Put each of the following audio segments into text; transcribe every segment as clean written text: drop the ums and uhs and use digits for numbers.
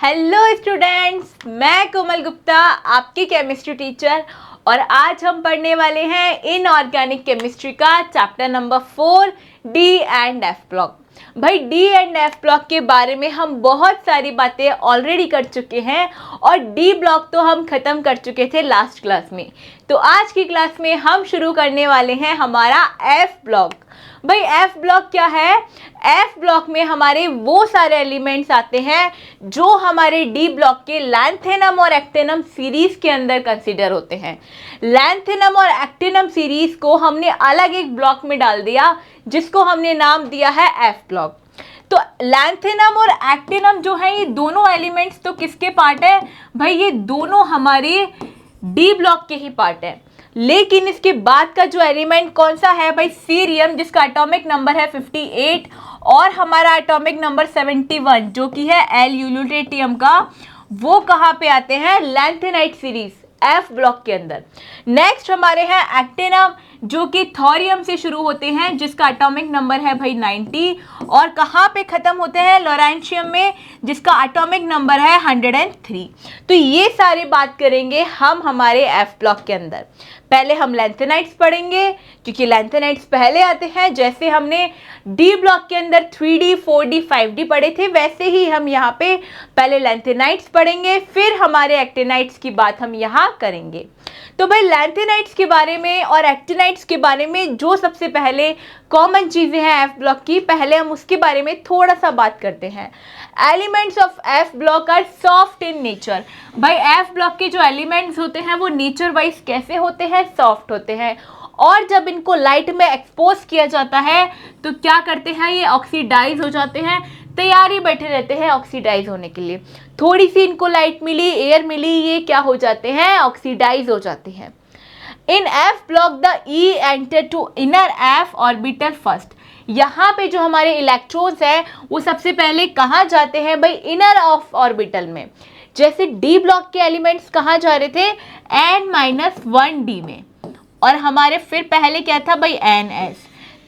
Hello students, मैं कोमल गुप्ता आपकी chemistry teacher और आज हम पढ़ने वाले हैं इनऑर्गेनिक केमिस्ट्री का chapter number 4 D and F block. भाई डी एंड एफ ब्लॉक के बारे में हम बहुत सारी बातें ऑलरेडी कर चुके हैं और डी ब्लॉक तो हम ख़त्म कर चुके थे लास्ट क्लास में। तो आज की क्लास में हम शुरू करने वाले हैं हमारा एफ ब्लॉक। भाई एफ ब्लॉक क्या है? एफ ब्लॉक में हमारे वो सारे एलिमेंट्स आते हैं जो हमारे डी ब्लॉक के लैंथेनम और एक्टिनम सीरीज के अंदर कंसीडर होते हैं। लैंथेनम और एक्टिनम सीरीज को हमने अलग एक ब्लॉक में डाल दिया जिसको हमने नाम दिया है एफ ब्लॉक। तो लैंथेनम और एक्टिनम जो है ये दोनों एलिमेंट्स तो किसके पार्ट है? भाई ये दोनों हमारे डी ब्लॉक के ही पार्ट है। लेकिन इसके बाद का जो एलिमेंट कौन सा है भाई? सीरियम, जिसका एटॉमिक नंबर है 58 और हमारा एटॉमिक नंबर 71 जो कि है एल-यूटेटियम का, वो कहाँ पे आते हैं? लैंथेनाइट सीरीज एफ ब्लॉक के अंदर। नेक्स्ट हमारे हैं एक्टिनम जो कि थोरियम से शुरू होते हैं जिसका एटॉमिक नंबर है भाई 90 और कहाँ पे ख़त्म होते हैं? लॉरेंशियम में जिसका एटॉमिक नंबर है 103। तो ये सारी बात करेंगे हम हमारे एफ ब्लॉक के अंदर। पहले हम लैंथेनाइट्स पढ़ेंगे क्योंकि लैंथेनाइट्स पहले आते हैं। जैसे हमने डी ब्लॉक के अंदर 3D 4D 5D पढ़े थे वैसे ही हम यहाँ पे पहले लैंथेनाइट्स पढ़ेंगे, फिर हमारे एक्टिनाइट्स की बात हम यहाँ करेंगे। तो भाई लैंथेनाइट्स के बारे में और एक्टिनाइट्स के बारे में जो सबसे पहले कॉमन चीज़ें हैं एफ ब्लॉक की, पहले हम उसके बारे में थोड़ा सा बात करते हैं। Elements of F block are soft in nature. भाई एफ ब्लॉक के जो एलिमेंट्स होते हैं वो नेचर वाइज कैसे होते हैं? सॉफ्ट होते हैं। और जब इनको लाइट में एक्सपोज किया जाता है तो क्या करते हैं? ये ऑक्सीडाइज हो जाते हैं, तैयार ही बैठे रहते हैं ऑक्सीडाइज होने के लिए। थोड़ी सी इनको लाइट मिली, एयर मिली, ये क्या हो जाते हैं? ऑक्सीडाइज हो जाते हैं। In F block the E enter to inner F orbital first. यहाँ पे जो हमारे इलेक्ट्रॉन्स हैं वो सबसे पहले कहाँ जाते हैं भाई? इनर ऑफ ऑर्बिटल में। जैसे डी ब्लॉक के एलिमेंट्स कहाँ जा रहे थे? n-1d में, और हमारे फिर पहले क्या था भाई? ns।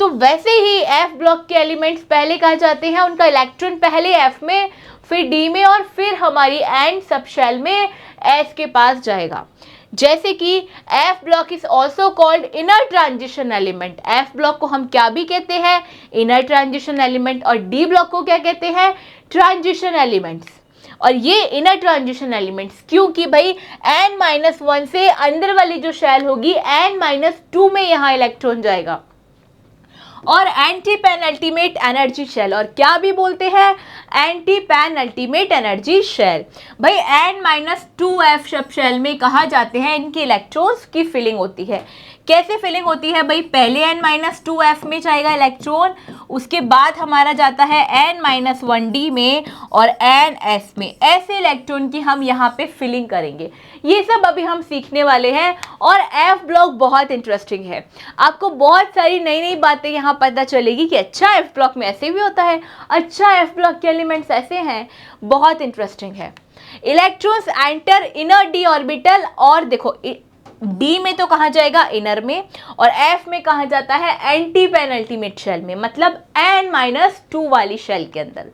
तो वैसे ही एफ ब्लॉक के एलिमेंट्स पहले कहाँ जाते हैं? उनका इलेक्ट्रॉन पहले एफ में, फिर डी में और फिर हमारी एंड सब शेल में एस के पास जाएगा। जैसे कि F block is also called inner transition element. F block को हम क्या भी कहते हैं? Inner transition element. और डी ब्लॉक को क्या कहते हैं? Transition elements. और ये इनर ट्रांजिशन एलिमेंट्स क्योंकि भाई n-1 से अंदर वाली जो शेल होगी n-2 में यहाँ इलेक्ट्रॉन जाएगा। और एंटी पेनल्टीमेट एनर्जी शेल, और क्या भी बोलते हैं? Anti penultimate energy shell. भाई n-2f सब शेल में कहा जाते हैं इनके इलेक्ट्रॉन्स की फिलिंग होती है। कैसे फिलिंग होती है भाई? पहले n-2f में जाएगा इलेक्ट्रॉन, उसके बाद हमारा जाता है n-1d में और ns में। ऐसे इलेक्ट्रॉन की हम यहाँ पे फिलिंग करेंगे। ये सब अभी हम सीखने वाले हैं और एफ ब्लॉक बहुत इंटरेस्टिंग है। आपको बहुत सारी नई नई बातें यहाँ पता चलेगी कि अच्छा एफ ब्लॉक में ऐसे भी होता है, अच्छा एफ ब्लॉक के एलिमेंट्स ऐसे हैं। बहुत इंटरेस्टिंग है। Electrons enter inner D orbital, और देखो डी में तो कहाँ जाएगा? इनर में, और एफ में कहाँ जाता है? एंटी पेनल्टीमेट शेल में, मतलब n-2 वाली शेल के अंदर।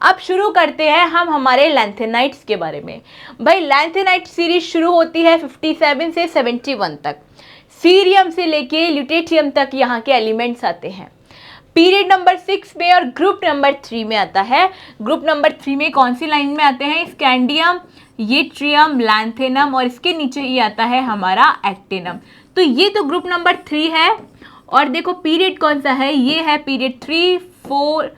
अब शुरू करते हैं हम हमारे लैंथेनाइट्स के बारे में। भाई लैंथेनाइट सीरीज शुरू होती है 57 से 71 तक। सीरियम से लेके ल्यूटेशियम तक यहाँ के एलिमेंट्स आते हैं। पीरियड नंबर 6 में और ग्रुप नंबर 3 में आता है। ग्रुप नंबर 3 में कौन सी लाइन में आते हैं? स्कैंडियम, यट्रियम, लैंथेनम, और इसके नीचे ये आता है हमारा एक्टिनम। तो ये तो ग्रुप नंबर 3 है। और देखो पीरियड कौन सा है? ये है पीरियड 3, 4,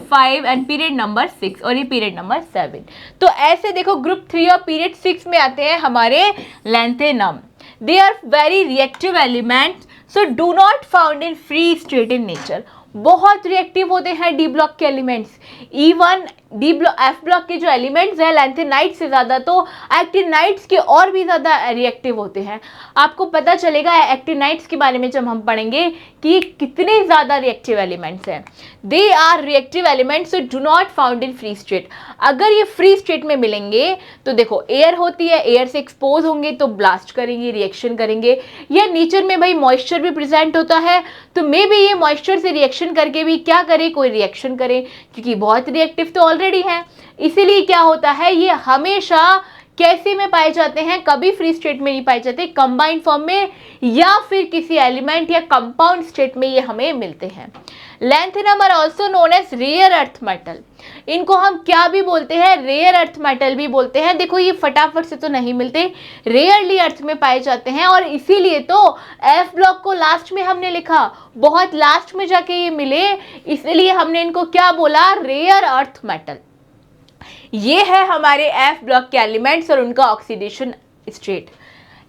5 एंड पीरियड नंबर 6, और ये पीरियड नंबर 7। तो ऐसे देखो ग्रुप 3 और पीरियड 6 में आते हैं हमारे lanthanum. They are very reactive element so do not found in free state in nature. बहुत रिएक्टिव होते हैं डी ब्लॉक के elements. Even D block F block के जो एलिमेंट्स हैं लैंथेनाइट से ज़्यादा तो एक्टिनाइट्स के और भी ज़्यादा रिएक्टिव होते हैं। आपको पता चलेगा एक्टिनाइट्स के बारे में जब हम पढ़ेंगे कि कितने ज़्यादा रिएक्टिव एलिमेंट्स हैं। They are reactive elements so do not found in free state. अगर ये फ्री स्टेट में मिलेंगे तो देखो एयर होती है, एयर से एक्सपोज होंगे तो ब्लास्ट करेंगे, रिएक्शन करेंगे, या नेचर में भाई मॉइस्चर भी प्रेजेंट होता है तो मे बी ये मॉइस्चर से रिएक्शन करके भी क्या करे? कोई रिएक्शन करे, क्योंकि बहुत रिएक्टिव तो ऑलरेडी है। इसीलिए क्या होता है, ये हमेशा कैसे में पाए जाते हैं, कभी फ्री स्टेट में नहीं पाए जाते, कंबाइंड फॉर्म में या फिर किसी एलिमेंट या कंपाउंड स्टेट में ये हमें मिलते हैं। Lanthanum are also known as rare earth metal. इनको हम क्या भी बोलते हैं, रेयर अर्थ मेटल भी बोलते हैं। देखो ये फटाफट से तो नहीं मिलते, रेयरली अर्थ में पाए जाते हैं, और इसीलिए तो एफ ब्लॉक को लास्ट में हमने लिखा, बहुत लास्ट में जाके ये मिले, इसलिए हमने इनको क्या बोला, रेयर अर्थ मेटल। ये है हमारे एफ ब्लॉक के एलिमेंट्स और उनका ऑक्सीडेशन स्टेट।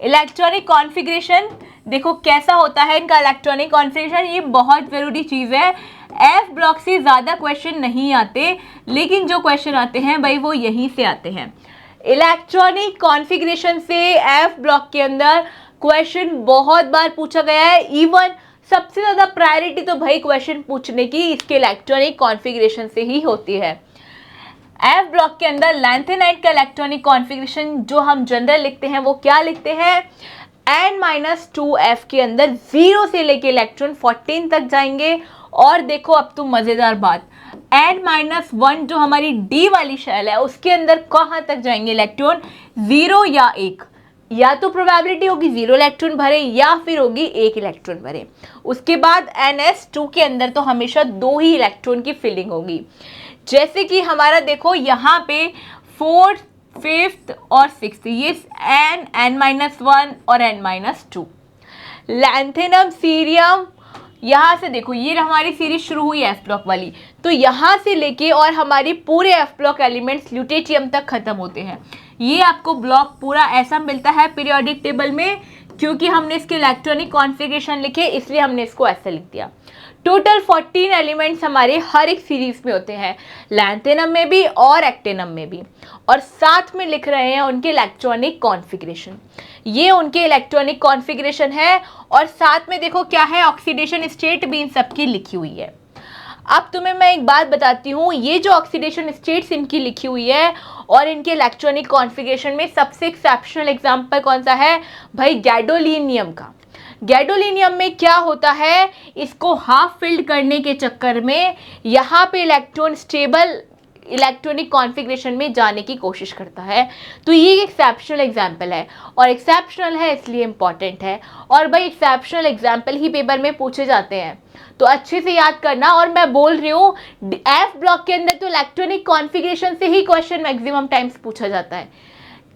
इलेक्ट्रॉनिक कॉन्फ़िगरेशन देखो कैसा होता है इनका इलेक्ट्रॉनिक कॉन्फ़िगरेशन, ये बहुत ज़रूरी चीज़ है। एफ ब्लॉक से ज़्यादा क्वेश्चन नहीं आते, लेकिन जो क्वेश्चन आते हैं भाई वो यहीं से आते हैं। इलेक्ट्रॉनिक कॉन्फ़िगरेशन से एफ ब्लॉक के अंदर क्वेश्चन बहुत बार पूछा गया है। इवन सबसे ज़्यादा प्रायोरिटी तो भाई क्वेश्चन पूछने की इसके इलेक्ट्रॉनिक कॉन्फ़िगरेशन से ही होती है। एफ ब्लॉक के अंदर लैंथेनाइट का इलेक्ट्रॉनिक कॉन्फ़िगरेशन जो हम जनरल लिखते हैं वो क्या लिखते हैं, N-2F के अंदर 0 से लेके इलेक्ट्रॉन 14 तक जाएंगे। और देखो अब तुम मज़ेदार बात, N-1 जो हमारी D वाली शेल है उसके अंदर कहाँ तक जाएंगे इलेक्ट्रॉन, 0 या 1, या तो प्रोबेबिलिटी होगी 0 इलेक्ट्रॉन भरे या फिर होगी 1 इलेक्ट्रॉन भरे। उसके बाद NS2 के अंदर तो हमेशा 2 ही इलेक्ट्रॉन की फिलिंग होगी। जैसे कि हमारा देखो यहाँ पे 4th, 5th और 6th, ये N-1 और N-2। लैंथेनम, सीरियम, यहाँ से देखो ये हमारी सीरीज शुरू हुई एफ ब्लॉक वाली, तो यहाँ से लेके और हमारी पूरे एफ ब्लॉक एलिमेंट्स ल्यूटेशियम तक खत्म होते हैं। ये आपको ब्लॉक पूरा ऐसा मिलता है पीरियोडिक टेबल में, क्योंकि हमने इसके इलेक्ट्रॉनिक कॉन्फ़िगरेशन लिखे इसलिए हमने इसको ऐसा लिख दिया। टोटल 14 एलिमेंट्स हमारे हर एक सीरीज में होते हैं, लैंथेनम में भी और एक्टेनम में भी, और साथ में लिख रहे हैं उनके इलेक्ट्रॉनिक कॉन्फ़िगरेशन। ये उनके इलेक्ट्रॉनिक कॉन्फ़िगरेशन है, और साथ में देखो क्या है, ऑक्सीडेशन स्टेट भी इन सबकी लिखी हुई है। अब तुम्हें मैं एक बात बताती हूँ, ये जो ऑक्सीडेशन स्टेट्स इनकी लिखी हुई है और इनके इलेक्ट्रॉनिक कॉन्फ़िगरेशन में सबसे एक्सेप्शनल एग्जाम्पल कौन सा है भाई, गैडोलीनियम का। गैडोलीनियम में क्या होता है, इसको हाफ फिल्ड करने के चक्कर में यहाँ पे इलेक्ट्रॉन स्टेबल इलेक्ट्रॉनिक कॉन्फ़िगरेशन में जाने की कोशिश करता है। तो ये एक्सेप्शनल एग्जाम्पल है, और एक्सेप्शनल है इसलिए इम्पॉर्टेंट है, और भाई एक्सेप्शनल एग्जाम्पल ही पेपर में पूछे जाते हैं, तो अच्छे से याद करना। और मैं बोल रही हूँ एफ ब्लॉक के अंदर तो इलेक्ट्रॉनिक कॉन्फ़िगरेशन से ही क्वेश्चन मैक्सिमम टाइम्स पूछा जाता है,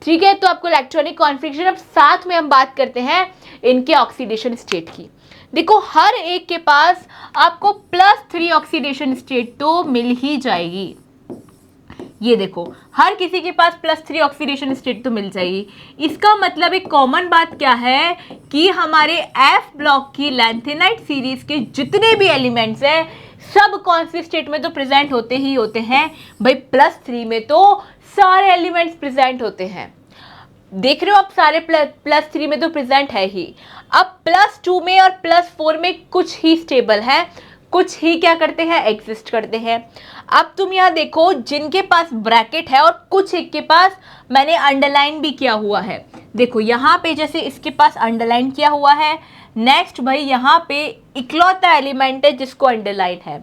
ठीक है। तो आपको इलेक्ट्रॉनिक कॉन्फ़िगरेशन, अब साथ में हम बात करते हैं इनके ऑक्सीडेशन स्टेट की। देखो हर एक के पास आपको +3 ऑक्सीडेशन स्टेट तो मिल ही जाएगी। ये देखो हर किसी के पास +3 ऑक्सीडेशन स्टेट तो मिल जाएगी। इसका मतलब एक कॉमन बात क्या है कि हमारे एफ ब्लॉक की लैंथेनाइट सीरीज के जितने भी एलिमेंट्स हैं सब कौन सी स्टेट में तो प्रेजेंट होते ही होते हैं भाई, +3 में तो सारे एलिमेंट्स प्रेजेंट होते हैं। देख रहे हो आप, सारे +3 में तो प्रेजेंट है ही। अब +2 में और +4 में कुछ ही स्टेबल है, कुछ ही क्या करते हैं, एग्जिस्ट करते हैं। अब तुम यहाँ देखो जिनके पास ब्रैकेट है और कुछ एक के पास मैंने अंडरलाइन भी किया हुआ है। देखो यहाँ पे जैसे इसके पास अंडरलाइन किया हुआ है, नेक्स्ट भाई यहाँ पे इकलौता एलिमेंट है जिसको अंडरलाइन है,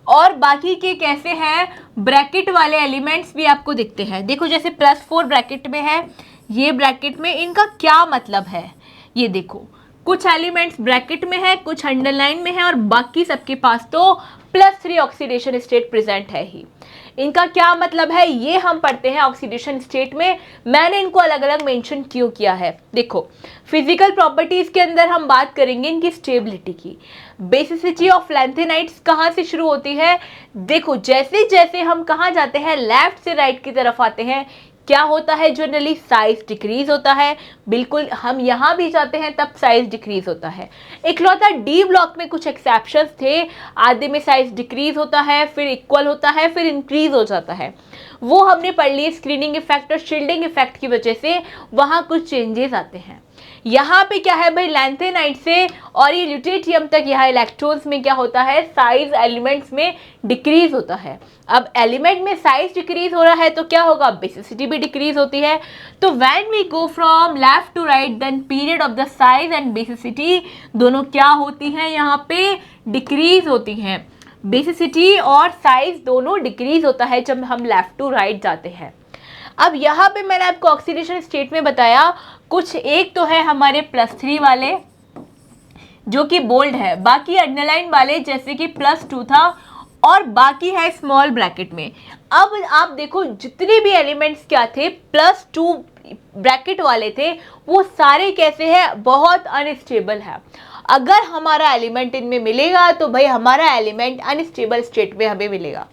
और बाकी के कैसे हैं, ब्रैकेट वाले एलिमेंट्स भी आपको दिखते हैं। देखो जैसे +4 ब्रैकेट में है, ये ब्रैकेट में, इनका क्या मतलब है, ये देखो कुछ एलिमेंट्स ब्रैकेट में है, कुछ अंडरलाइन में है, और बाकी सबके पास तो +3 ऑक्सीडेशन स्टेट प्रेजेंट है ही। इनका क्या मतलब है ये हम पढ़ते हैं ऑक्सीडेशन स्टेट में। मैंने इनको अलग अलग मेंशन क्यों किया है, देखो फिजिकल प्रॉपर्टीज़ के अंदर हम बात करेंगे इनकी स्टेबिलिटी की। बेसिसिटी ऑफ लैंथेनाइट्स कहाँ से शुरू होती है, देखो जैसे जैसे हम कहाँ जाते हैं, लेफ्ट से राइट की तरफ आते हैं, क्या होता है, जनरली साइज डिक्रीज होता है। बिल्कुल हम यहाँ भी जाते हैं तब साइज डिक्रीज होता है। इकलौता डी ब्लॉक में कुछ एक्सेप्शंस थे, आधे में साइज डिक्रीज होता है, फिर इक्वल होता है, फिर इंक्रीज हो जाता है, वो हमने पढ़ लिए स्क्रीनिंग इफेक्ट और शील्डिंग इफेक्ट की वजह से वहाँ कुछ चेंजेस आते हैं। यहाँ पे क्या है भाई, लैंथेनाइट से और ये ल्यूटेशियम तक यहाँ इलेक्ट्रॉन्स में क्या होता है, साइज एलिमेंट्स में डिक्रीज होता है। अब एलिमेंट में साइज डिक्रीज हो रहा है तो क्या होगा, बेसिसिटी भी डिक्रीज होती है। तो when we go from left to right then period of the size and basicity दोनों क्या होती हैं, यहाँ पे डिक्रीज होती हैं। बेसिसिटी और साइज दोनों डिक्रीज होता है जब हम लेफ्ट टू राइट जाते हैं। अब यहाँ पे मैंने आपको ऑक्सीडेशन स्टेट में बताया कुछ, एक तो है हमारे +3 वाले जो कि बोल्ड है, बाकी अंडरलाइन वाले जैसे कि +2 था, और बाकी है स्मॉल ब्रैकेट में। अब आप देखो जितने भी एलिमेंट्स क्या थे +2 ब्रैकेट वाले थे वो सारे कैसे हैं, बहुत अनस्टेबल है। अगर हमारा एलिमेंट इनमें मिलेगा तो भाई हमारा एलिमेंट अनस्टेबल स्टेट में हमें मिलेगा।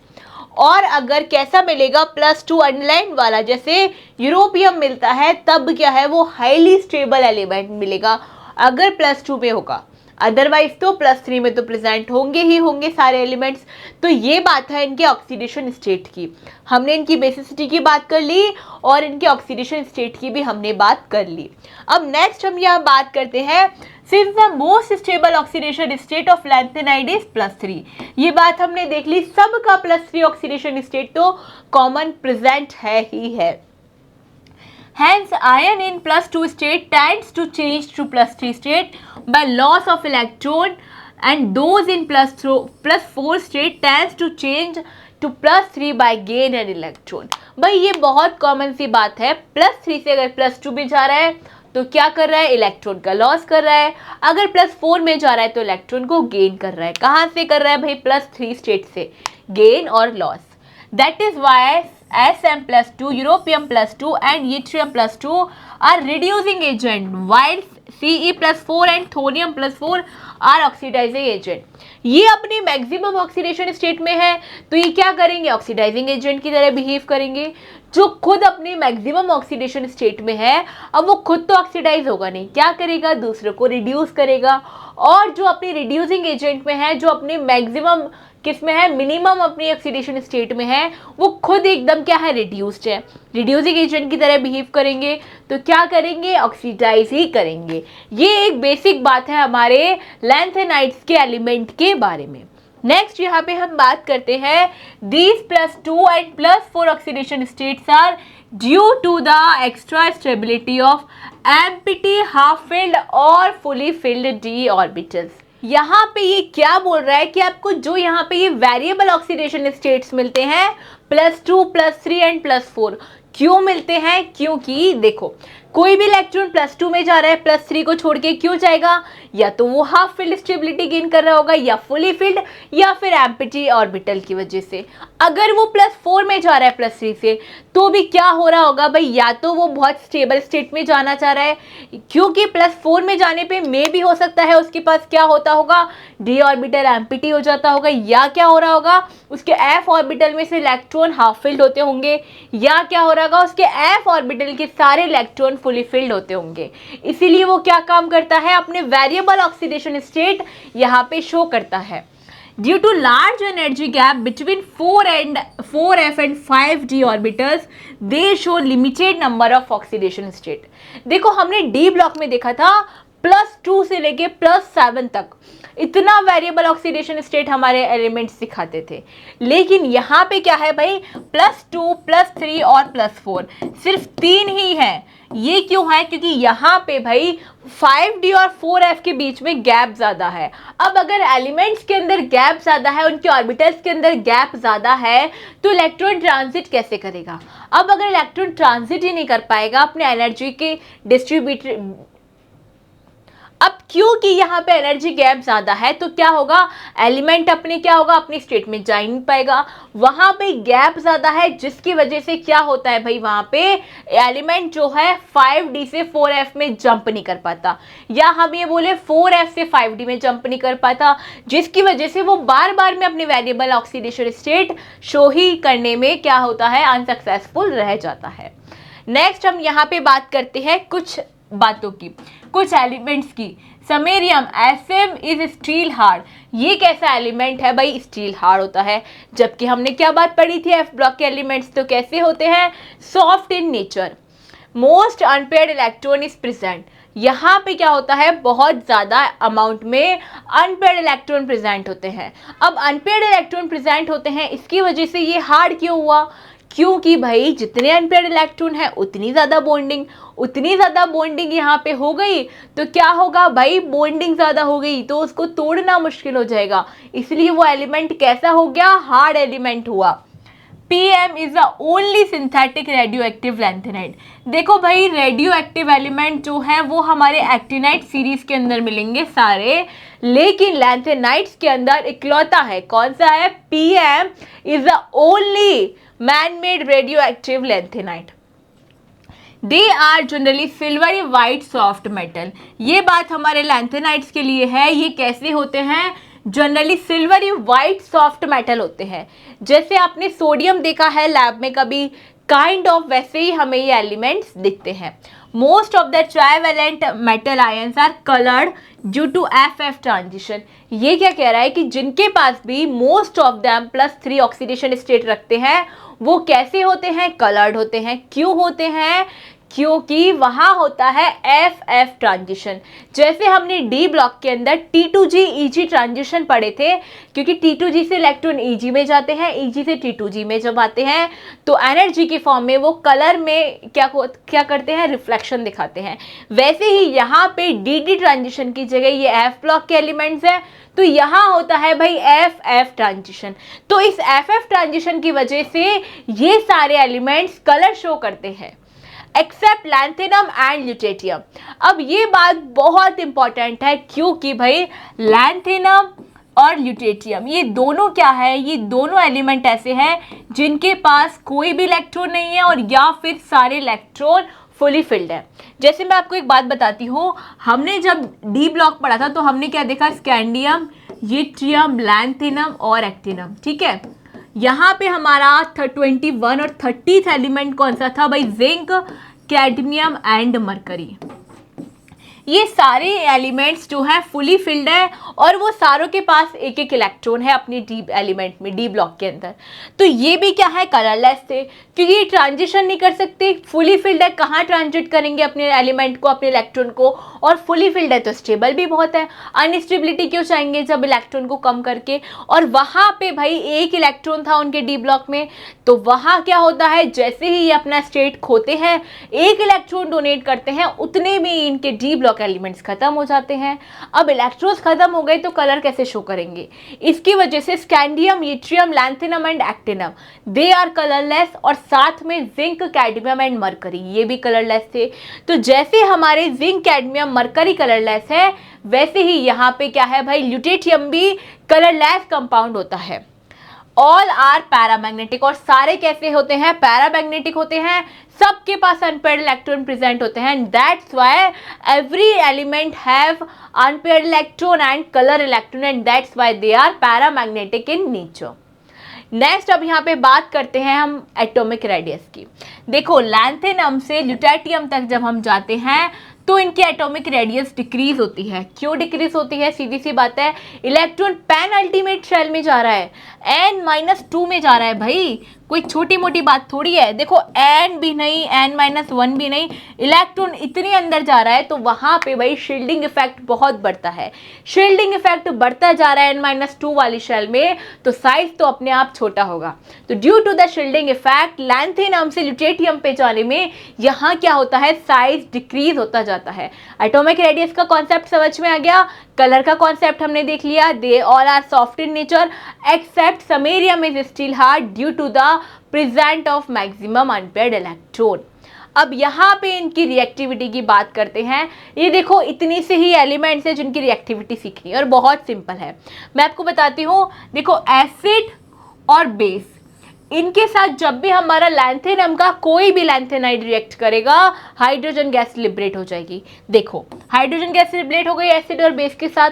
और अगर कैसा मिलेगा, +2 अंडरलाइन वाला जैसे यूरोपियम मिलता है, तब क्या है वो हाईली स्टेबल एलिमेंट मिलेगा अगर +2 में होगा। अदरवाइज तो +3 में तो प्रेजेंट होंगे ही होंगे सारे एलिमेंट्स। तो ये बात है इनके ऑक्सीडेशन स्टेट की। हमने इनकी बेसिसिटी की बात कर ली और इनके ऑक्सीडेशन स्टेट की भी हमने बात कर ली। अब नेक्स्ट हम यहाँ बात करते हैं, since the most stable oxidation state of lanthanide is +3। ये बात हमने देख ली, सबका +3 ऑक्सीडेशन स्टेट तो कॉमन प्रेजेंट है ही है। Hence, iron in +2 state tends to change to +3 state by loss of electron, and those in +4 state tends to change to +3 by gain an electron। भाई ये बहुत कॉमन सी बात है, +3 से अगर +2 में जा रहा है तो क्या कर रहा है, इलेक्ट्रॉन का लॉस कर रहा है। अगर +4 में जा रहा है तो इलेक्ट्रॉन को गेन कर रहा है। कहाँ से कर रहा है भाई, +3 स्टेट से, गेन और loss. That is why Sm+2, Europium +2 and Yttrium +2 are reducing agent, while Ce+4 and Thorium +4 are oxidizing agent। ये अपनी मैक्सिमम ऑक्सीडेशन स्टेट में है तो ये क्या करेंगे, ऑक्सीडाइजिंग एजेंट की तरह बिहेव करेंगे। जो खुद अपनी मैक्सिमम ऑक्सीडेशन स्टेट में है, अब वो खुद तो ऑक्सीडाइज होगा नहीं, क्या करेगा, दूसरों को रिड्यूस करेगा। और जो अपनी रिड्यूसिंग एजेंट में है, जो अपनी मैक्सिमम किस में है, मिनिमम अपनी ऑक्सीडेशन स्टेट में है, वो खुद एकदम क्या है, रिड्यूस्ड है, रिड्यूसिंग एजेंट की तरह बिहेव करेंगे। तो क्या करेंगे, ऑक्सीडाइज ही करेंगे। ये एक बेसिक बात है हमारे लैंथेनाइड्स के एलिमेंट के बारे में। नेक्स्ट यहाँ पे हम बात करते हैं, these +2 and +4 oxidation states are due to the extra stability of empty, half filled और फुली फिल्ड d ऑर्बिटल्स। यहाँ पे ये क्या बोल रहा है कि आपको जो यहाँ पे ये वेरिएबल ऑक्सीडेशन स्टेट्स मिलते हैं +2, +3 एंड +4, क्यों मिलते हैं, क्योंकि देखो कोई भी इलेक्ट्रॉन +2 में जा रहा है +3 को छोड़ के, क्यों जाएगा, या तो वो हाफ फील्ड स्टेबिलिटी गेन कर रहा होगा, या फुली फील्ड, या फिर एम्प्टी ऑर्बिटल की वजह से। अगर वो +4 में जा रहा है +3 से, तो भी क्या हो रहा होगा भाई, या तो वो बहुत स्टेबल स्टेट में जाना चाह रहा है, क्योंकि +4 में जाने पे में भी हो सकता है उसके पास क्या होता होगा, d ऑर्बिटल एम्प्टी हो जाता होगा, या क्या हो रहा होगा, उसके f ऑर्बिटल में से इलेक्ट्रॉन हाफ फिल्ड होते होंगे, या क्या हो रहा होगा, उसके f ऑर्बिटल के सारे इलेक्ट्रॉन फुली फिल्ड होते होंगे। इसीलिए वो क्या काम करता है, अपने वेरिएबल ऑक्सीडेशन स्टेट यहाँ पे शो करता है। Due to large energy gap between 4f and 5d orbitals, they show limited number of oxidation state. देखो हमने डी ब्लॉक में देखा था +2 से लेके +7 तक इतना वेरिएबल ऑक्सीडेशन स्टेट हमारे एलिमेंट्स दिखाते थे, लेकिन यहाँ पे क्या है भाई, +2, +3 और +4, सिर्फ 3 ही है। ये क्यों है, क्योंकि यहाँ पे भाई 5d और 4f के बीच में गैप ज़्यादा है। अब अगर एलिमेंट्स के अंदर गैप ज़्यादा है, उनके ऑर्बिटल्स के अंदर गैप ज़्यादा है, तो इलेक्ट्रॉन ट्रांजिट कैसे करेगा। अब अगर इलेक्ट्रॉन ट्रांजिट ही नहीं कर पाएगा अपने एनर्जी के डिस्ट्रीब्यूटर, अब क्योंकि यहाँ पे एनर्जी गैप ज़्यादा है तो क्या होगा, एलिमेंट अपने क्या होगा, अपनी स्टेट में जा ही नहीं पाएगा। वहाँ पे गैप ज़्यादा है जिसकी वजह से क्या होता है भाई, वहाँ पे एलिमेंट जो है 5d से 4f में जंप नहीं कर पाता, या हम ये बोले 4f से 5d में जंप नहीं कर पाता, जिसकी वजह से वो बार बार में अपनी वेरिएबल ऑक्सीडेशन स्टेट शो ही करने में क्या होता है, अनसक्सेसफुल रह जाता है। नेक्स्ट हम यहाँ पे बात करते हैं कुछ बातों की, कुछ एलिमेंट्स की। Samarium Sm is steel hard. ये कैसा एलिमेंट है भाई, स्टील हार्ड होता है, जबकि हमने क्या बात पढ़ी थी, F ब्लॉक के एलिमेंट्स तो कैसे होते हैं, soft in nature. Most unpaired electron is present. यहाँ पे क्या होता है, बहुत ज़्यादा अमाउंट में अनपेयर्ड इलेक्ट्रॉन प्रेजेंट होते हैं। अब अनपेयर्ड इलेक्ट्रॉन प्रेजेंट होते हैं, इसकी वजह से ये हार्ड क्यों हुआ, क्योंकि भाई जितने अनपेयर्ड इलेक्ट्रॉन है उतनी ज़्यादा बॉन्डिंग यहाँ पे हो गई, तो क्या होगा भाई, बॉन्डिंग ज़्यादा हो गई तो उसको तोड़ना मुश्किल हो जाएगा, इसलिए वो एलिमेंट कैसा हो गया, हार्ड एलिमेंट हुआ। PM is the only synthetic radio active lanthanide. देखो भाई, रेडियो एक्टिव एलिमेंट जो है वो हमारे एक्टिनाइड सीरीज के अंदर मिलेंगे सारे, लेकिन लैंथेनाइड्स के अंदर इकलौता है, कौन सा है, PM is the only man made radio active lanthanide. They are generally silvery white soft metal. ये बात हमारे लैंथेनाइड्स के लिए है, ये कैसे होते हैं, generally silvery white soft metal होते हैं। जैसे आपने सोडियम देखा है लैब में कभी, काइंड ऑफ वैसे ही हमें ये एलिमेंट्स दिखते हैं। Most of the trivalent metal ions are coloured due to FF transition. ये क्या कह रहा है कि जिनके पास भी most of them +3 oxidation state रखते हैं वो कैसे होते हैं, कलर्ड होते हैं। क्यों होते हैं, क्योंकि वहां होता है FF ट्रांजिशन। जैसे हमने D ब्लॉक के अंदर T2G EG ट्रांजिशन पढ़े थे, क्योंकि T2G से इलेक्ट्रॉन EG में जाते हैं, EG से T2G में जब आते हैं तो एनर्जी के फॉर्म में वो कलर में क्या करते हैं, रिफ्लेक्शन दिखाते हैं। वैसे ही यहाँ पे DD ट्रांजिशन की जगह ये F ब्लॉक के एलिमेंट्स हैं, तो यहाँ होता है भाई FF ट्रांजिशन। तो इस FF ट्रांजिशन की वजह से ये सारे एलिमेंट्स कलर शो करते हैं, एक्सेप्ट लैंथेनम एंड ल्यूटेटियम। अब ये बात बहुत इंपॉर्टेंट है, क्योंकि भाई लैंथेनम और ल्यूटेटियम ये दोनों क्या है, ये दोनों एलिमेंट ऐसे हैं जिनके पास कोई भी इलेक्ट्रॉन नहीं है और या फिर सारे इलेक्ट्रॉन फुली फिल्ड है। जैसे मैं आपको एक बात बताती हूँ, हमने जब डी ब्लॉक पढ़ा था तो हमने क्या देखा, स्कैंडियम, यट्रियम, लैंथेनम और एक्टिनम, ठीक है। यहाँ पे हमारा 21 और 30th एलिमेंट कौन सा था भाई, जिंक, कैडमियम एंड मरकरी। ये सारे एलिमेंट्स जो है फुली फिल्ड है और वो सारों के पास एक एक इलेक्ट्रॉन है अपनी डी एलिमेंट में, डी ब्लॉक के अंदर। तो ये भी क्या है, कलरलेस थे, क्योंकि ये ट्रांजिशन नहीं कर सकते, फुली फिल्ड है, कहाँ ट्रांजिट करेंगे अपने एलिमेंट को, अपने इलेक्ट्रॉन को, और फुली फिल्ड है तो स्टेबल भी बहुत है। अनस्टेबिलिटी क्यों चाहेंगे जब इलेक्ट्रॉन को कम करके, और वहाँ पे भाई एक इलेक्ट्रॉन था उनके डी ब्लॉक में, तो वहाँ क्या होता है, जैसे ही ये अपना स्टेट खोते हैं, एक इलेक्ट्रॉन डोनेट करते हैं, उतने में इनके डी ब्लॉक एलिमेंट्स खत्म हो जाते हैं। अब इलेक्ट्रॉन्स खत्म हो गए तो कलर कैसे शो करेंगे, इसकी वजह से scandium, yttrium, lanthanum and actinium they are colourless, और साथ में जिंक, कैडमियम एंड मरकरी ये भी कलरलेस थे। तो जैसे हमारे जिंक, कैडमियम, मरकरी कलरलेस है, वैसे ही यहाँ पे क्या है भाई, ल्यूटेटियम भी कलरलेस कंपाउंड होता है। ऑल आर पैरामैग्नेटिक, और सारे कैसे होते हैं, पैरामैग्नेटिक होते हैं, सबके पास अनपेयर्ड इलेक्ट्रॉन प्रेजेंट होते हैं। That's why every element have unpaired electron and colour electron, and that's why they are paramagnetic in nature. Next अब यहाँ पे बात करते हैं हम एटॉमिक रेडियस की। देखो लैंथेनम से ल्यूटेटियम तक जब हम जाते हैं तो इनकी एटॉमिक रेडियस डिक्रीज होती है। क्यों डिक्रीज होती है, सीधी सी बात है, इलेक्ट्रॉन पेन अल्टीमेट शेल में जा रहा है, n-2 में जा रहा है भाई, कोई छोटी मोटी बात थोड़ी है। देखो n भी नहीं, n-1 भी नहीं, इलेक्ट्रॉन इतनी अंदर जा रहा है, तो वहाँ पे भाई शील्डिंग इफेक्ट बहुत बढ़ता है। शील्डिंग इफेक्ट बढ़ता जा रहा है n-2 वाली शेल में, तो साइज तो अपने आप छोटा होगा। तो due to the shielding effect lanthanum से ल्यूटेटियम पे जाने में यहाँ क्या होता है, साइज डिक्रीज होता जाता है। एटॉमिक रेडियस का कॉन्सेप्ट समझ में आ गया, कलर का कॉन्सेप्ट हमने देख लिया, they all are soft in nature except samarium is still hard due to the present of maximum unpaired electron. अब यहाँ पे इनकी रिएक्टिविटी की बात करते हैं। ये देखो इतनी से ही एलिमेंट्स है जिनकी रिएक्टिविटी सीखनी है और बहुत सिंपल है, मैं आपको बताती हूँ। देखो एसिड और बेस, इनके साथ जब भी हमारा लैंथेनम का कोई भी लैंथेनाइड रिएक्ट करेगा, हाइड्रोजन गैस लिबरेट हो जाएगी। देखो हाइड्रोजन गैस लिबरेट हो गई एसिड और बेस के साथ।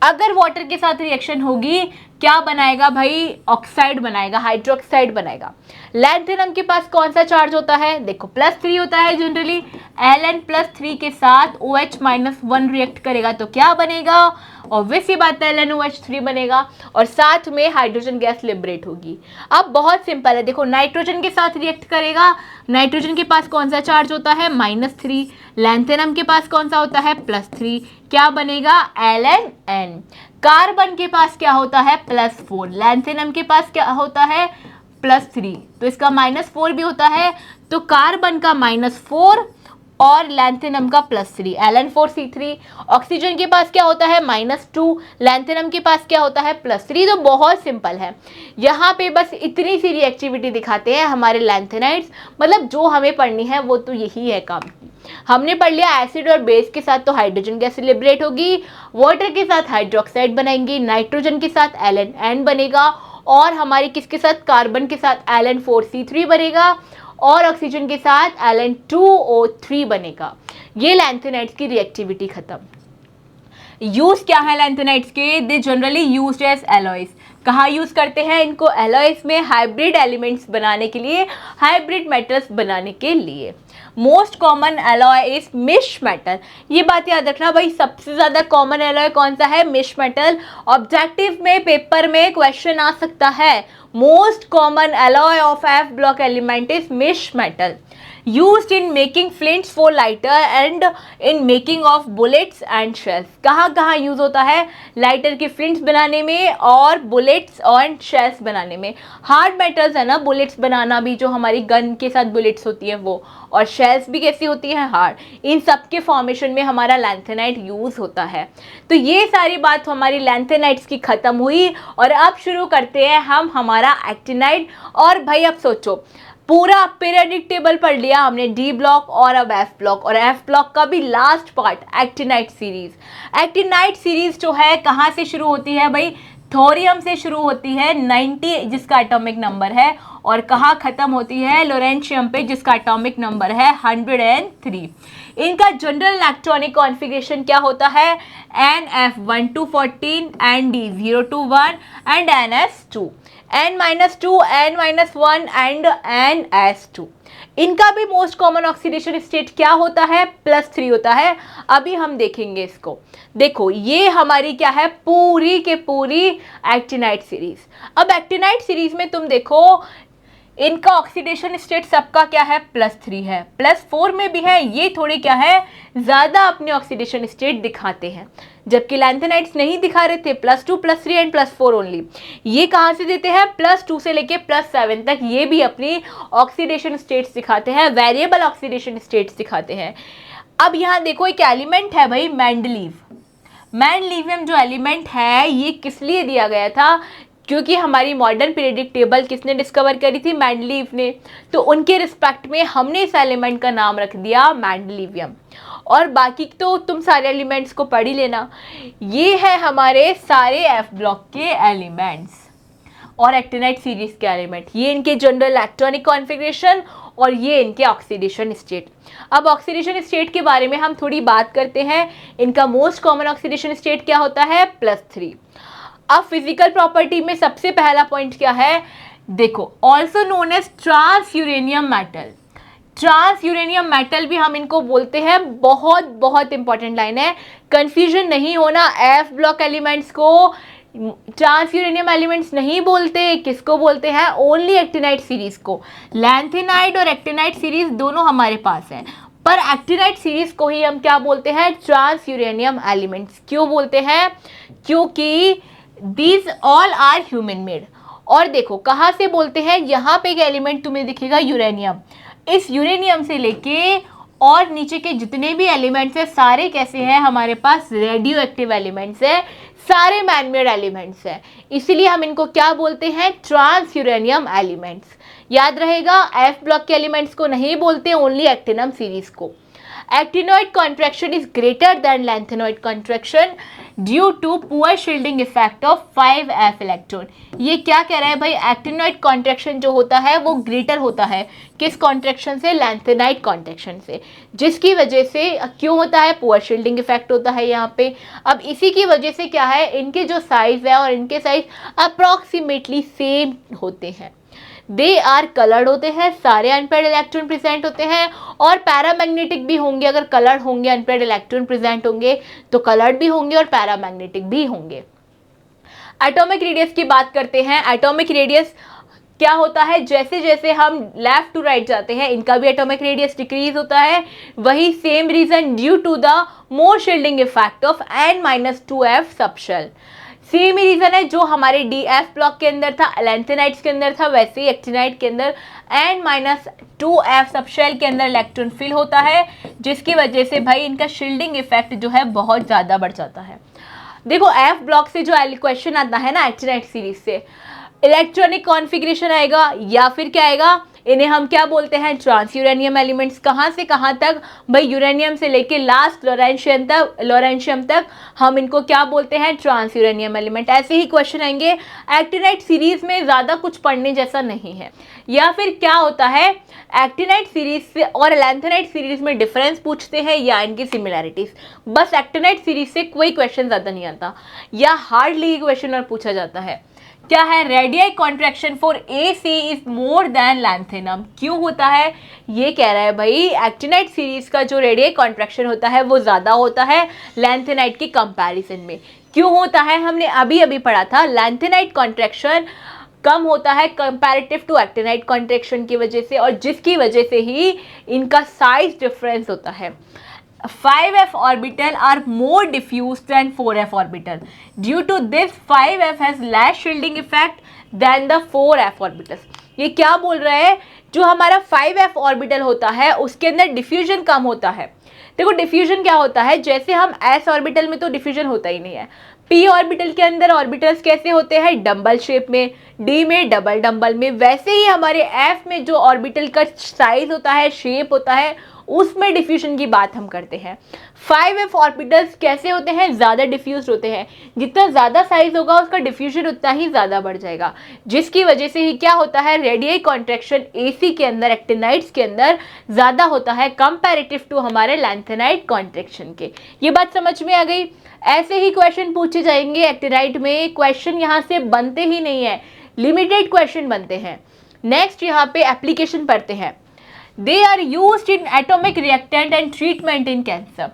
अगर वाटर के साथ रिएक्शन होगी, क्या बनाएगा भाई, ऑक्साइड बनाएगा, हाइड्रोक्साइड बनाएगा। लैंथेनम के पास कौन सा चार्ज होता है, देखो +3 होता है जनरली। Ln+3 के साथ OH-1 रिएक्ट करेगा तो क्या बनेगा, ऑब्वियस ही बात है LnOH3 बनेगा, और साथ में हाइड्रोजन गैस लिबरेट होगी। अब बहुत सिंपल है, देखो नाइट्रोजन के साथ रिएक्ट करेगा, नाइट्रोजन के पास कौन सा चार्ज होता है, -3। लैंथेनम के पास कौन सा होता है, +3, क्या बनेगा, Ln। कार्बन के पास क्या होता है, +4, लैंथेनम के पास क्या होता है, +3, तो इसका -4 भी होता है, तो कार्बन का -4 और लैंथेनम का +3, Ln4C3। ऑक्सीजन के पास क्या होता है -2, लैंथेनम के पास क्या होता है +3। तो बहुत सिंपल है, यहाँ पे बस इतनी सी रिएक्टिविटी दिखाते हैं हमारे लैंथेनाइड्स। मतलब जो हमें पढ़नी है वो तो यही है काम की। हमने पढ़ लिया एसिड और बेस के साथ तो हाइड्रोजन गैस लिबरेट होगी, वाटर के साथ हाइड्रोक्साइड बनाएंगी, नाइट्रोजन के साथ Ln बनेगा, और हमारी किसके साथ, कार्बन के साथ Ln4C3 बनेगा, और ऑक्सीजन के साथ Ln2O3 बनेगा। ये लैंथेनाइड्स की रिएक्टिविटी खत्म। यूज क्या है लैंथेनाइड्स के? They generally used as alloys. कहाँ यूज करते हैं इनको? एलॉयज में, हाइब्रिड एलिमेंट्स बनाने के लिए, हाइब्रिड मेटल्स बनाने के लिए। Most common alloy is misch metal. ये बात याद रखना भाई, सबसे ज्यादा कॉमन एलॉय कौन सा है? Misch metal. ऑब्जेक्टिव में, पेपर में क्वेश्चन आ सकता है, most common alloy of F block element is misch metal. used in making flints for lighter and in making of bullets and shells। कहाँ कहाँ यूज होता है? लाइटर के फ्लिंट्स बनाने में और बुलेट्स और शेल्स बनाने में। हार्ड मेटल्स है ना, बुलेट्स बनाना भी, जो हमारी गन के साथ बुलेट्स होती है वो, और शेल्स भी कैसी होती है? हार्ड। इन सब के फॉर्मेशन में हमारा लैंथेनाइट यूज होता है। तो ये सारी बात हमारी लैंथेनाइट्स की खत्म हुई, और अब शुरू करते हैं हम हमारा एक्टिनाइट। और भाई अब सोचो, पूरा पीरियोडिक टेबल पढ़ लिया हमने, डी ब्लॉक और अब एफ ब्लॉक, और एफ ब्लॉक का भी last part actinide series. Actinide series जो है कहाँ से शुरू होती है भाई? थोरियम से शुरू होती है 90, जिसका एटॉमिक नंबर है, और कहाँ खत्म होती है? लोरेंशियम पे, जिसका एटॉमिक नंबर है 103। इनका जनरल इलेक्ट्रॉनिक कॉन्फ़िगरेशन क्या होता है? NF1 to 14, ND0 to 1 and NS2, N-2, N-1 and NS2। इनका भी मोस्ट कॉमन ऑक्सीडेशन स्टेट क्या होता है? +3 होता है। अभी हम देखेंगे इसको। देखो ये हमारी क्या है? पूरी के पूरी एक्टिनाइट सीरीज। अब एक्टिनाइट सीरीज में तुम देखो, इनका ऑक्सीडेशन स्टेट सबका क्या है? +3 है, +4 में भी है। ये थोड़े क्या है, ज़्यादा अपने ऑक्सीडेशन स्टेट दिखाते हैं, जबकि लैंथेनाइट्स नहीं दिखा रहे थे, +2, +3 एंड +4 ओनली। ये कहाँ से देते हैं? +2 से लेके +7 तक ये भी अपनी ऑक्सीडेशन स्टेट्स दिखाते हैं, वेरिएबल ऑक्सीडेशन स्टेट्स दिखाते हैं। अब यहाँ देखो एक एलिमेंट है भाई, मेंडलीव। मेंडलीवियम जो एलिमेंट है ये किस लिए दिया गया था? क्योंकि हमारी मॉडर्न पीरियोडिक टेबल किसने डिस्कवर करी थी? मेंडलीव ने। तो उनके रिस्पेक्ट में हमने इस एलिमेंट का नाम रख दिया मेंडलीवियम। और बाकी तो तुम सारे एलिमेंट्स को पढ़ ही लेना। ये है हमारे सारे एफ ब्लॉक के एलिमेंट्स और एक्टिनाइट सीरीज के एलिमेंट। ये इनके जनरल इलेक्ट्रॉनिक कॉन्फ़िगरेशन और ये इनके ऑक्सीडेशन स्टेट। अब ऑक्सीडेशन स्टेट के बारे में हम थोड़ी बात करते हैं। इनका मोस्ट कॉमन ऑक्सीडेशन स्टेट क्या होता है? +3। अब फिजिकल प्रॉपर्टी में सबसे पहला पॉइंट क्या है? देखो, also known as trans uranium metal. Trans uranium metal भी हम इनको बोलते हैं। बहुत बहुत इंपॉर्टेंट लाइन है, कंफ्यूजन नहीं होना। एफ ब्लॉक एलिमेंट्स को ट्रांस यूरेनियम एलिमेंट्स नहीं बोलते, किसको बोलते हैं? ओनली एक्टिनाइट सीरीज को। लैंथेनाइट और एक्टिनाइट सीरीज दोनों हमारे पास है, पर एक्टिनाइट सीरीज को ही हम क्या बोलते हैं? Trans uranium elements. क्यों बोलते हैं? क्योंकि these all are human made. और देखो कहाँ से बोलते हैं, यहाँ पे एक एलिमेंट तुम्हें दिखेगा यूरेनियम। इस यूरेनियम से लेके और नीचे के जितने भी एलिमेंट्स हैं सारे कैसे हैं? हमारे पास रेडियो एक्टिव एलिमेंट्स है, सारे मैनमेड एलिमेंट्स हैं। इसीलिए हम इनको क्या बोलते हैं? Trans uranium elements. याद रहेगा, एफ ब्लॉक के एलिमेंट्स को नहीं बोलते, ओनली एक्टिनम सीरीज को। Actinoid contraction is greater than lanthanoid contraction due to poor shielding effect of 5f electron। ये क्या कह रहा है भाई? एक्टिनोइड कॉन्ट्रैक्शन जो होता है वो ग्रेटर होता है किस कॉन्ट्रैक्शन से? लैंथेनाइड कॉन्ट्रैक्शन से। जिसकी वजह से क्यों होता है? पुअर शील्डिंग इफेक्ट होता है यहाँ पे। अब इसी की वजह से क्या है, इनके जो साइज है और इनके साइज अप्रॉक्सीमेटली सेम होते हैं। दे आर कलर्ड होते हैं, सारे अनपेयर्ड इलेक्ट्रॉन प्रेजेंट होते हैं, और पैरामैग्नेटिक भी होंगे। अगर कलर्ड होंगे, अनपेयर्ड इलेक्ट्रॉन प्रेजेंट होंगे तो कलर्ड भी होंगे और पैरामैग्नेटिक भी होंगे। एटॉमिक रेडियस की बात करते हैं। एटॉमिक रेडियस क्या होता है? जैसे जैसे हम लेफ्ट टू राइट जाते हैं इनका भी एटॉमिक रेडियस डिक्रीज होता है। वही same reason, due to the more shielding effect of N-2f subshell. Same ही रीजन है जो हमारे DF ब्लॉक के अंदर था, लैंथेनाइड्स के अंदर था, वैसे ही एक्टिनाइड के अंदर N-2F सबशेल के अंदर इलेक्ट्रॉन फिल होता है, जिसकी वजह से भाई इनका शील्डिंग इफेक्ट जो है बहुत ज़्यादा बढ़ जाता है। देखो F ब्लॉक से जो क्वेश्चन आता है ना एक्टिनाइड सीरीज से, इलेक्ट्रॉनिक कॉन्फ़िगरेशन आएगा या फिर क्या आएगा, इन्हें हम क्या बोलते हैं, ट्रांस यूरेनियम एलिमेंट्स। कहाँ से कहाँ तक भाई, यूरेनियम से लेके लास्ट लॉरेंशियम तक हम इनको क्या बोलते हैं, ट्रांस यूरेनियम एलिमेंट। ऐसे ही क्वेश्चन आएंगे। एक्टिनाइड सीरीज में ज़्यादा कुछ पढ़ने जैसा नहीं है। या फिर क्या होता है, एक्टिनाइड सीरीज से और लैंथेनाइड सीरीज में डिफरेंस पूछते हैं या इनकी सिमिलैरिटीज। बस एक्टिनाइड सीरीज से कोई क्वेश्चन ज़्यादा नहीं आता या हार्डली क्वेश्चन और पूछा जाता है। क्या है, radii contraction for AC is more than lanthanum. क्यों होता है, ये कह रहा है भाई एक्टिनाइड सीरीज का जो रेडियाई कॉन्ट्रैक्शन होता है वो ज़्यादा होता है लैंथेनाइड के कंपैरिजन में। क्यों होता है, हमने अभी अभी पढ़ा था, लैंथेनाइड कॉन्ट्रैक्शन कम होता है कंपैरेटिव टू एक्टिनाइड कॉन्ट्रैक्शन की वजह से, और जिसकी वजह से ही इनका साइज डिफरेंस होता है। 5f orbital are more diffused than 4f orbital. Due to this, 5f has less shielding effect than the 4f orbitals. ये क्या बोल रहा है, जो हमारा 5f ऑर्बिटल होता है उसके अंदर डिफ्यूजन कम होता है। देखो डिफ्यूजन क्या होता है, जैसे हम s ऑर्बिटल में तो डिफ्यूजन होता ही नहीं है, p ऑर्बिटल के अंदर ऑर्बिटल्स कैसे होते हैं, डम्बल शेप में, d में डबल डम्बल में, वैसे ही हमारे f में जो ऑर्बिटल का साइज होता है, शेप होता है, उसमें डिफ्यूजन की बात हम करते हैं। 5f ऑर्बिटल्स कैसे होते हैं, ज़्यादा डिफ्यूज होते हैं। जितना ज़्यादा साइज होगा उसका डिफ्यूजन उतना ही ज़्यादा बढ़ जाएगा, जिसकी वजह से ही क्या होता है, रेडियाई कॉन्ट्रैक्शन AC के अंदर, एक्टिनाइड्स के अंदर ज़्यादा होता है कंपैरेटिव टू हमारे लैंथेनाइड कॉन्ट्रैक्शन के। ये बात समझ में आ गई। ऐसे ही क्वेश्चन पूछे जाएंगे एक्टिनाइड में। क्वेश्चन यहाँ से बनते ही नहीं है, लिमिटेड क्वेश्चन बनते हैं। नेक्स्ट यहाँ पे एप्लीकेशन पढ़ते हैं। They are used in atomic reactant and treatment in cancer.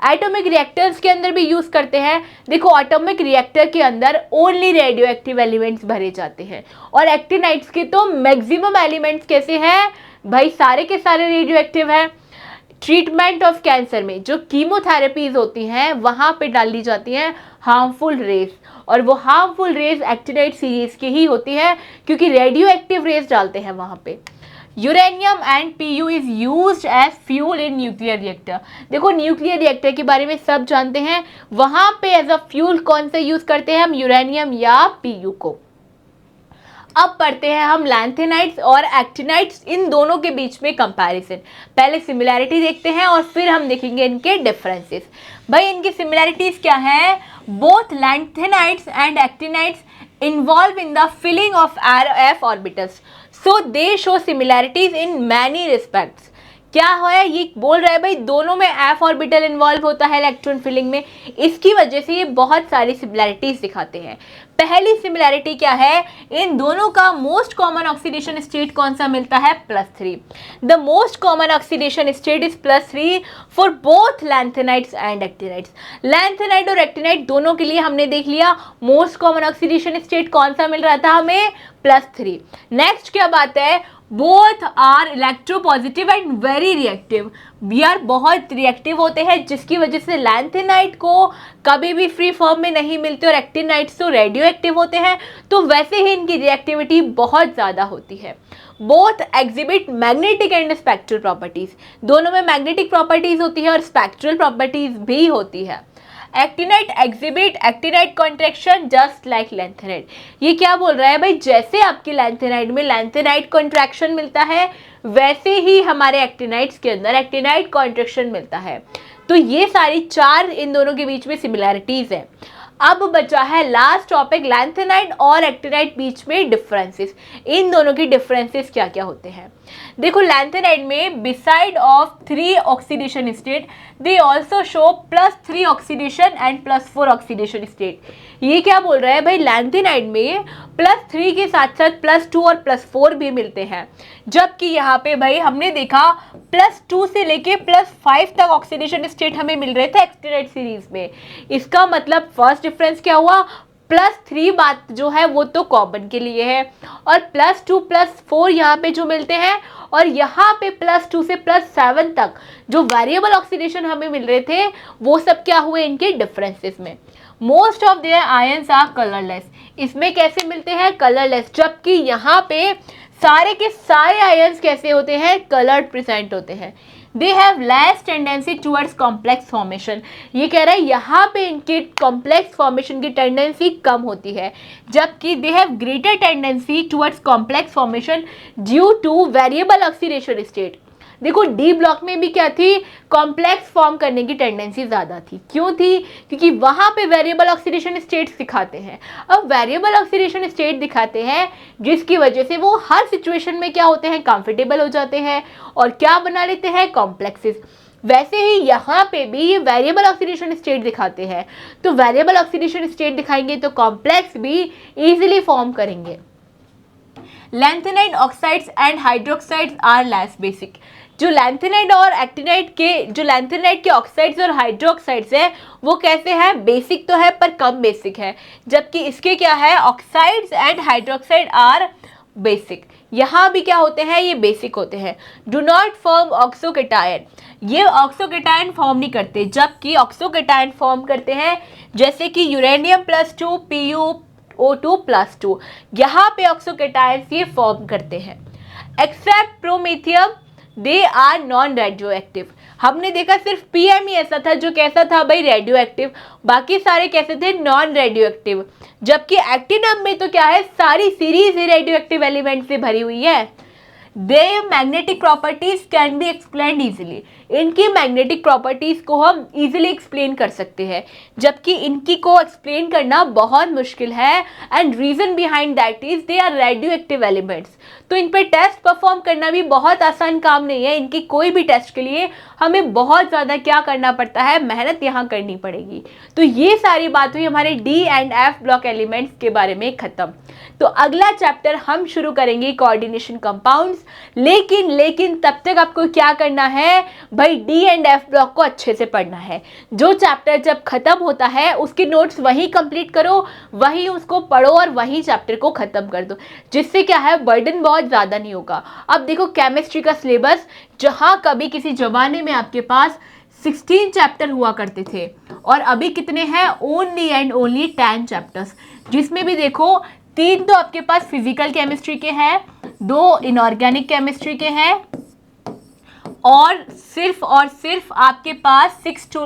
Atomic reactors के अंदर भी यूज़ करते हैं। देखो एटॉमिक रिएक्टर के अंदर ओनली रेडियो एक्टिव एलिमेंट्स भरे जाते हैं, और एक्टिनाइड्स के तो मैक्सिमम एलिमेंट्स कैसे हैं भाई, सारे के सारे रेडियो एक्टिव हैं। ट्रीटमेंट ऑफ कैंसर में जो कीमोथेरेपीज होती हैं वहाँ पे डाली जाती हैं हार्मफुल रेज, और वो हार्मफुल रेज एक्टिनाइड सीरीज की ही होती है, क्योंकि रेडियो एक्टिव रेज डालते हैं वहाँ पे। Uranium and PU is used as fuel in nuclear reactor. देखो न्यूक्लियर रिएक्टर के बारे में सब जानते हैं, वहाँ पे एज अ फ्यूल कौन सा यूज करते हैं हम, यूरेनियम या PU को। अब पढ़ते हैं हम लैंथेनाइड्स और एक्टिनाइड्स, इन दोनों के बीच में कंपैरिजन। पहले सिमिलैरिटी देखते हैं और फिर हम देखेंगे इनके डिफरेंसेस। भाई इनकी सिमिलैरिटीज क्या है, both lanthanides and actinides involved in the filling of f orbitals, so they show similarities in many respects। क्या है, ये बोल रहा है भाई दोनों में f ऑर्बिटल इन्वॉल्व होता है इलेक्ट्रॉन फिलिंग में, इसकी वजह से ये बहुत सारी सिमिलैरिटीज दिखाते हैं। पहली सिमिलैरिटी क्या है, इन दोनों का मोस्ट कॉमन ऑक्सीडेशन स्टेट कौन सा मिलता है, +3। The most common oxidation state is +3 for both lanthanides and actinides. Lanthanide और एक्टिनाइड दोनों के लिए हमने देख लिया मोस्ट कॉमन ऑक्सीडेशन स्टेट कौन सा मिल रहा था हमें, +3। नेक्स्ट क्या बात है, both are electropositive and very reactive. We are बहुत रिएक्टिव होते हैं, जिसकी वजह से लैंथेनाइड को कभी भी फ्री फॉर्म में नहीं मिलते, और एक्टिनाइड्स तो रेडियो एक्टिव होते हैं, तो वैसे ही इनकी रिएक्टिविटी बहुत ज़्यादा होती है। Both exhibit magnetic and spectral properties, दोनों में मैग्नेटिक प्रॉपर्टीज़ होती है और स्पेक्ट्रल प्रॉपर्टीज़ भी होती है। Actinide exhibit actinide contraction just like lanthanide. ये क्या बोल रहा है भाई, जैसे आपकी लैंथेनाइड में लैंथेनाइड कॉन्ट्रैक्शन मिलता है, वैसे ही हमारे एक्टिनाइड्स के अंदर एक्टिनाइड कॉन्ट्रैक्शन मिलता है। तो ये सारी चार इन दोनों के बीच में सिमिलैरिटीज है। अब बचा है लास्ट टॉपिक, लैंथेनाइड और एक्टिनाइड बीच में डिफरेंसेस। इन दोनों की डिफरेंसेस क्या क्या होते हैं, देखो लैंथेनाइड में beside of 3 oxidation state they also show +3 oxidation and +4 oxidation state. ये क्या बोल रहा है भाई, लैंथेनाइड में +3 के साथ साथ +2 और +4 भी मिलते हैं, जबकि यहाँ पे भाई हमने देखा +2 से लेके +5 तक ऑक्सीडेशन स्टेट हमें मिल रहे थे एक्टिनाइड सीरीज में। इसका मतलब फर्स्ट डिफरेंस क्या हुआ, +3 बात जो है वो तो कॉमन के लिए है, और +2 +4 यहाँ पे जो मिलते हैं, और यहाँ पे +2 से +7 तक जो वेरिएबल ऑक्सीडेशन हमें मिल रहे थे वो सब क्या हुए इनके डिफरेंसेस में। Most of their ions are colourless. इसमें कैसे मिलते हैं? कलरलेस। जबकि यहाँ पे सारे के सारे आयंस कैसे होते हैं? कलर्ड प्रेजेंट होते हैं। They have less tendency towards complex formation. ये कह रहा है यहाँ पे इनकी कॉम्प्लेक्स फॉर्मेशन की टेंडेंसी कम होती है, जबकि they have greater tendency towards complex formation due two variable oxidation state. देखो डी ब्लॉक में भी क्या थी? कॉम्प्लेक्स फॉर्म करने की टेंडेंसी ज़्यादा थी। क्यों थी? क्योंकि वहाँ पे वेरिएबल ऑक्सीडेशन स्टेट्स दिखाते हैं। अब वेरिएबल ऑक्सीडेशन स्टेट दिखाते हैं जिसकी वजह से वो हर सिचुएशन में क्या होते हैं? कंफर्टेबल हो जाते हैं और क्या बना लेते हैं? कॉम्प्लेक्सेस। वैसे ही यहाँ पे भी ये वेरिएबल ऑक्सीडेशन स्टेट दिखाते हैं, तो वेरिएबल ऑक्सीडेशन स्टेट दिखाएंगे तो कॉम्प्लेक्स भी ईजिली फॉर्म करेंगे। Lanthanide oxides and hydroxides are less basic. जो लैंथेनाइड और एक्टिनाइड के, जो लैंथेनाइड के ऑक्साइड्स और हाइड्रोक्साइड्स है वो कैसे हैं? बेसिक तो है पर कम बेसिक है, जबकि इसके क्या है? Oxides and hydroxide are basic. यहाँ भी क्या होते हैं? ये बेसिक होते हैं। Do not form oxocation. ये ऑक्सोकेटायन फॉर्म नहीं करते, जबकि ऑक्सोकेटायन फॉर्म करते हैं जैसे कि यूरेनियम +2 PuO2+2। यहाँ पे ऑक्सोकेटायंस ये फॉर्म करते हैं। Except promethium they are non radio active. हमने देखा सिर्फ पीएम ही ऐसा था जो कैसा था भाई? Radio active. बाकी सारे कैसे थे? Non radio active. जबकि एक्टिनम में तो क्या है? सारी सीरीज ही रेडियो एक्टिव एलिमेंट से भरी हुई है। They magnetic properties can be explain easily. इनकी मैग्नेटिक प्रॉपर्टीज को हम इजीली एक्सप्लेन कर सकते हैं, जबकि इनकी को एक्सप्लेन करना बहुत मुश्किल है। And reason behind that is they are radio active elements. तो इन पे टेस्ट परफॉर्म करना भी बहुत आसान काम नहीं है। इनकी कोई भी टेस्ट के लिए हमें बहुत ज़्यादा क्या करना पड़ता है? मेहनत यहाँ करनी पड़ेगी। तो ये सारी बात हुई हमारे D and F block elements के बारे में ख़त्म। तो अगला चैप्टर हम शुरू करेंगे कोऑर्डिनेशन कंपाउंड्स। लेकिन तब तक आपको क्या करना है भाई? डी एंड एफ ब्लॉक को अच्छे से पढ़ना है। जो चैप्टर जब खत्म होता है उसके नोट्स वहीं कंप्लीट करो, वहीं उसको पढ़ो और वहीं चैप्टर को खत्म कर दो, जिससे क्या है? बर्डन बहुत ज़्यादा नहीं होगा। अब देखो केमिस्ट्री का सिलेबस, जहाँ कभी किसी ज़माने में आपके पास 16 चैप्टर हुआ करते थे और अभी कितने हैं? ओनली एंड ओनली 10 चैप्टर्स, जिसमें भी देखो 3 तो आपके पास फिजिकल केमिस्ट्री के हैं, 2 इनऑर्गेनिक केमिस्ट्री के हैं और सिर्फ आपके पास 6 to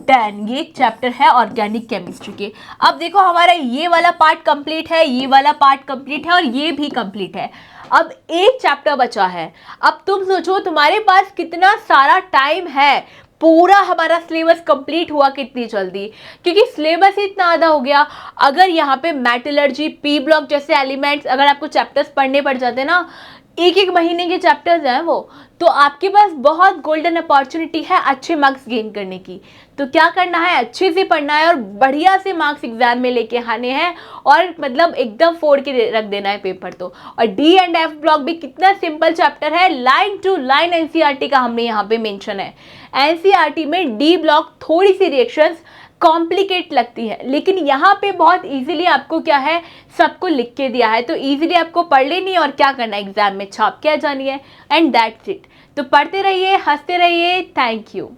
10 ये चैप्टर है ऑर्गेनिक केमिस्ट्री के। अब देखो हमारा ये वाला पार्ट कंप्लीट है, ये वाला पार्ट कंप्लीट है और ये भी कंप्लीट है। अब एक चैप्टर बचा है। अब तुम सोचो तुम्हारे पास कितना सारा टाइम है पूरा हमारा सिलेबस कंप्लीट हुआ कितनी जल्दी, क्योंकि सिलेबस ही इतना आधा हो गया। अगर यहाँ पे मेटलर्जी, पी ब्लॉक जैसे एलिमेंट्स अगर आपको चैप्टर्स पढ़ने पड़ जाते ना, एक महीने के चैप्टर्स हैं वो, तो आपके पास बहुत गोल्डन अपॉर्चुनिटी है अच्छे मार्क्स गेन करने की। तो क्या करना है? अच्छे से पढ़ना है और बढ़िया से मार्क्स एग्जाम में लेके आने हैं और मतलब एकदम फोड़ के रख देना है पेपर। तो और डी एंड एफ ब्लॉक भी कितना सिंपल चैप्टर है, लाइन टू लाइन एनसीईआरटी का हमने यहाँ पे मेंशन है। एनसीईआरटी में डी ब्लॉक थोड़ी सी रिएक्शंस कॉम्प्लिकेट लगती है, लेकिन यहाँ पे बहुत इजीली आपको क्या है? सबको लिख के दिया है, तो इजीली आपको पढ़ लेनी है और क्या करना है? एग्जाम में छाप के आ जानी है। And that's it. तो पढ़ते रहिए, हंसते रहिए। Thank you.